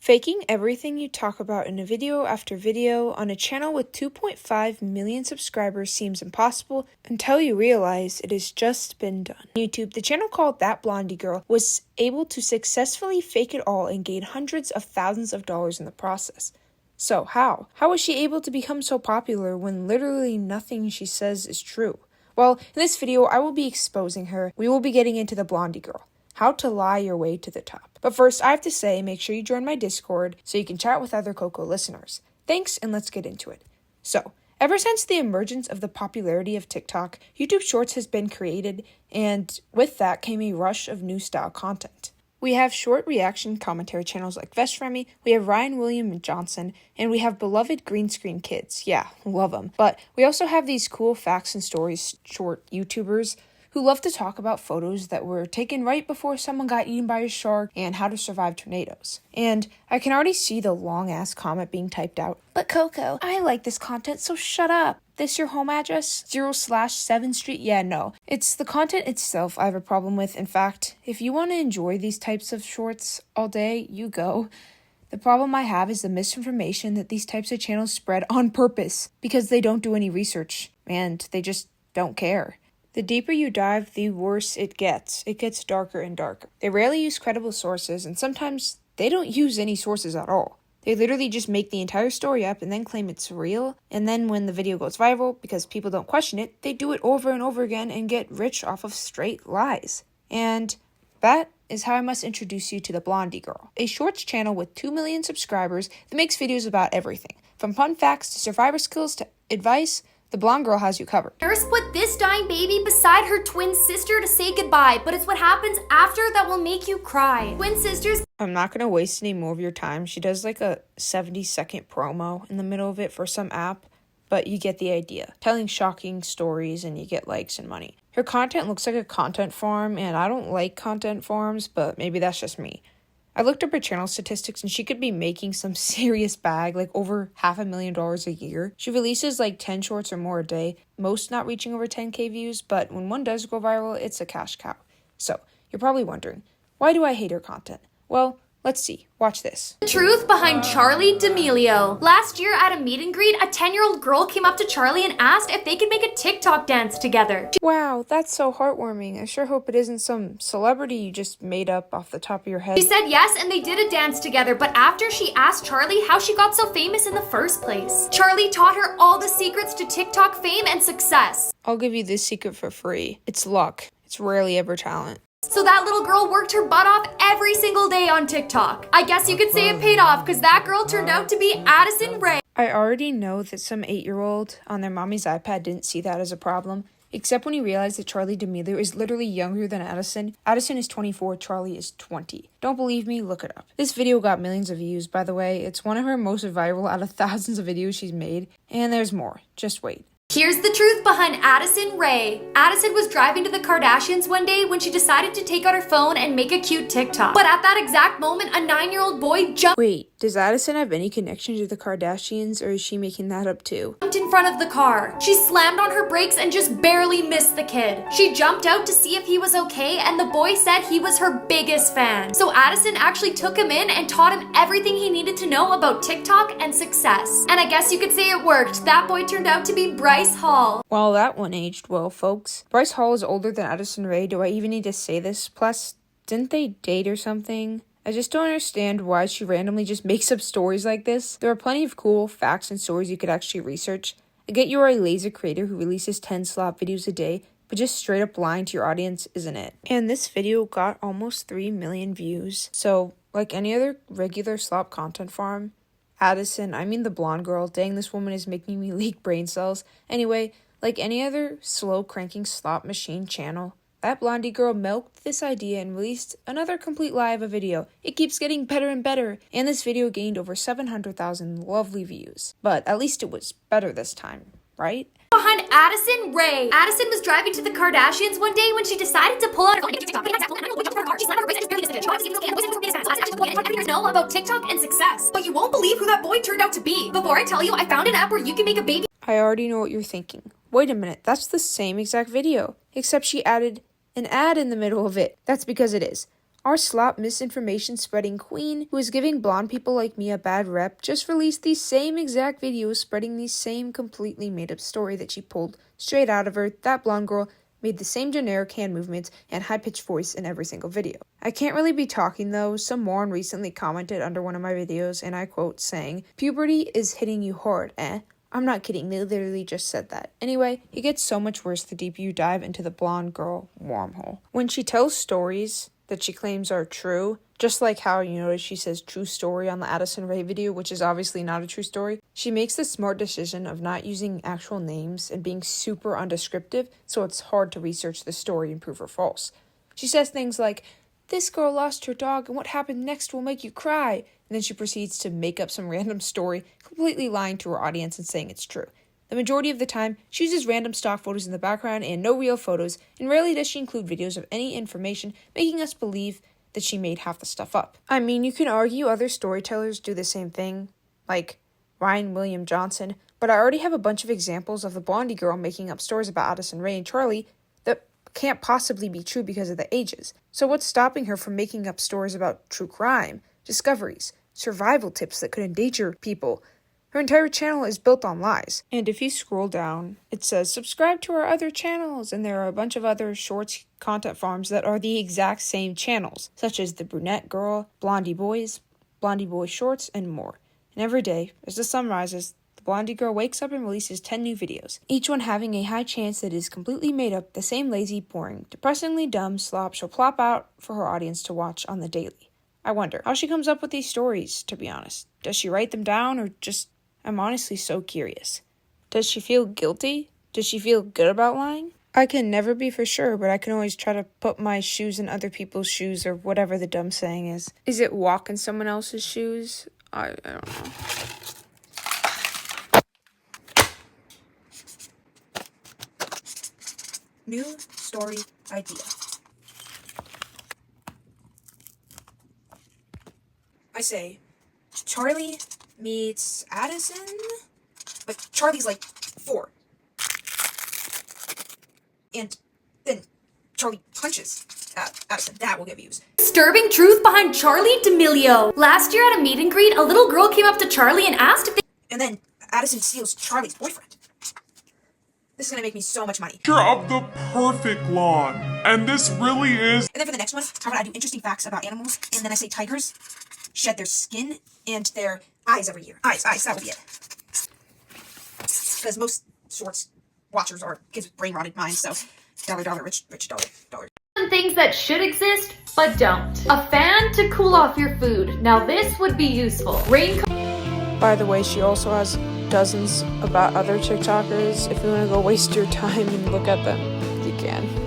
Faking everything you talk about in a video after video on a channel with 2.5 million subscribers seems impossible until you realize it has just been done. On YouTube, the channel called That Blondie Girl was able to successfully fake it all and gain hundreds of thousands of dollars in the process. So how? How was she able to become so popular when literally nothing she says is true? Well, in this video, I will be exposing her. We will be getting into the Blondie Girl. How to lie your way to the top. But first, I have to say, make sure you join my Discord so you can chat with other Coco listeners. Thanks, and let's get into it. So, ever since the emergence of the popularity of TikTok, YouTube Shorts has been created, and with that came a rush of new style content. We have short reaction commentary channels like Vest Remy, we have Ryan William Johnson, and we have beloved green screen kids. Yeah, love them. But we also have these cool facts and stories short YouTubers who love to talk about photos that were taken right before someone got eaten by a shark and how to survive tornadoes. And I can already see the long-ass comment being typed out. But Coco, I like this content, so shut up. This your home address? 0/7th Street? Yeah, no. It's the content itself I have a problem with. In fact, if you want to enjoy these types of shorts all day, you go. The problem I have is the misinformation that these types of channels spread on purpose because they don't do any research and they just don't care. The deeper you dive, the worse it gets. It gets darker and darker. They rarely use credible sources, and sometimes they don't use any sources at all. They literally just make the entire story up and then claim it's real, and then when the video goes viral, because people don't question it, they do it over and over again and get rich off of straight lies. And that is how I must introduce you to the Blondie Girl, a shorts channel with 2 million subscribers that makes videos about everything, from fun facts to survivor skills to advice. The blonde girl has you covered. Nurse put this dying baby beside her twin sister to say goodbye, but it's what happens after that will make you cry. Twin sisters. I'm not going to waste any more of your time. She does like a 70-second promo in the middle of it for some app, but you get the idea. Telling shocking stories and you get likes and money. Her content looks like a content farm, and I don't like content farms, but maybe that's just me. I looked up her channel statistics and she could be making some serious bag, like over $500,000 a year. She releases like 10 shorts or more a day, most not reaching over 10K views, but when one does go viral, it's a cash cow. So, you're probably wondering, why do I hate her content? Well, let's see. Watch this. The truth behind Charlie D'Amelio. Last year at a meet and greet, a 10-year-old girl came up to Charlie and asked if they could make a TikTok dance together. Wow, that's so heartwarming. I sure hope it isn't some celebrity you just made up off the top of your head. She said yes, and they did a dance together, but after she asked Charlie how she got so famous in the first place. Charlie taught her all the secrets to TikTok fame and success. I'll give you this secret for free. It's luck. It's rarely ever talent. So that little girl worked her butt off every single day on TikTok. I guess you could say it paid off because that girl turned out to be Addison Rae. I already know that some 8-year-old on their mommy's iPad didn't see that as a problem, except when you realize that Charlie D'Amelio is literally younger than Addison. Addison is 24, Charlie is 20. Don't believe me? Look it up. This video got millions of views, by the way. It's one of her most viral out of thousands of videos she's made, and there's more. Just wait. Here's the truth behind Addison Rae. Addison was driving to the Kardashians one day when she decided to take out her phone and make a cute TikTok. But at that exact moment, a 9-year-old boy jumped Does Addison have any connection to the Kardashians, or is she making that up too? in front of the car. She slammed on her brakes and just barely missed the kid. She jumped out to see if he was okay, and the boy said he was her biggest fan. So Addison actually took him in and taught him everything he needed to know about TikTok and success. And I guess you could say it worked. That boy turned out to be Bryce Hall. Well, that one aged well, folks. Bryce Hall is older than Addison Rae. Do I even need to say this? Plus, didn't they date or something? I just don't understand why she randomly just makes up stories like this. There are plenty of cool facts and stories you could actually research. I get you are a laser creator who releases 10 slop videos a day, but just straight up lying to your audience isn't it. And this video got almost 3 million views. So, like any other regular slop content farm, Addison, I mean the blonde girl, dang, this woman is making me leak brain cells. Anyway, like any other slow cranking slop machine channel, that Blondie Girl milked this idea and released another complete lie of a video. It keeps getting better and better, and this video gained over 700,000 lovely views. But at least it was better this time, right? Behind Addison Rae. Addison was driving to the Kardashians one day when she decided to pull out her phone and TikTok. Know about TikTok and success. But you won't believe who that boy turned out to be. Before I tell you, I found an app where you can make a baby. I already know what you're thinking. Wait a minute, that's the same exact video, except she added an ad in the middle of it. That's because it is. Our slop misinformation spreading queen, who is giving blonde people like me a bad rep, just released these same exact videos spreading the same completely made up story that she pulled straight out of her. That blonde girl made the same generic hand movements and high-pitched voice in every single video. I can't really be talking though. Some moron recently commented under one of my videos, and I quote, saying, "Puberty is hitting you hard, eh?" I'm not kidding, they literally just said that. Anyway, it gets so much worse the deeper you dive into the blonde girl wormhole. When she tells stories that she claims are true, just like how you notice she says true story on the Addison Rae video, which is obviously not a true story, she makes the smart decision of not using actual names and being super undescriptive, so it's hard to research the story and prove her false. She says things like, "This girl lost her dog and what happened next will make you cry," and then she proceeds to make up some random story, completely lying to her audience and saying it's true. The majority of the time, she uses random stock photos in the background and no real photos, and rarely does she include videos of any information, making us believe that she made half the stuff up. I mean, you can argue other storytellers do the same thing, like Ryan William Johnson, but I already have a bunch of examples of the Blondie girl making up stories about Addison Rae and Charlie that can't possibly be true because of the ages. So what's stopping her from making up stories about true crime, discoveries, survival tips that could endanger people? Her entire channel is built on lies. And if you scroll down, it says subscribe to our other channels, and there are a bunch of other shorts content farms that are the exact same channels, such as the Brunette Girl, Blondie Boys, Blondie Boy Shorts, and more. And every day, as the sun rises, the Blondie Girl wakes up and releases 10 new videos, each one having a high chance that it is completely made up. The same lazy, boring, depressingly dumb slop she'll plop out for her audience to watch on the daily. I wonder how she comes up with these stories, to be honest. Does she write them down, or just... I'm honestly so curious. Does she feel guilty? Does she feel good about lying? I can never be for sure, but I can always try to put my shoes in other people's shoes, or whatever the dumb saying is. Is it walk in someone else's shoes? I don't know. New story idea. I say, Charlie meets Addison, but Charlie's like 4. And then Charlie punches Addison. That will get views. Disturbing truth behind Charlie D'Amelio. Last year at a meet and greet, a little girl came up to Charlie and asked if they... And then Addison steals Charlie's boyfriend. This is gonna make me so much money. Picture of the perfect lawn. And this really is... And then for the next one, how about I do interesting facts about animals, and then I say tigers shed their skin and their eyes every year. Eyes, that would be it. Because most shorts watchers are kids with brain rotted minds, so dollar, rich dollar. Things that should exist, but don't. A fan to cool off your food. Now this would be useful. Raincoat. By the way, she also has dozens about other TikTokers. If you want to go waste your time and look at them, you can.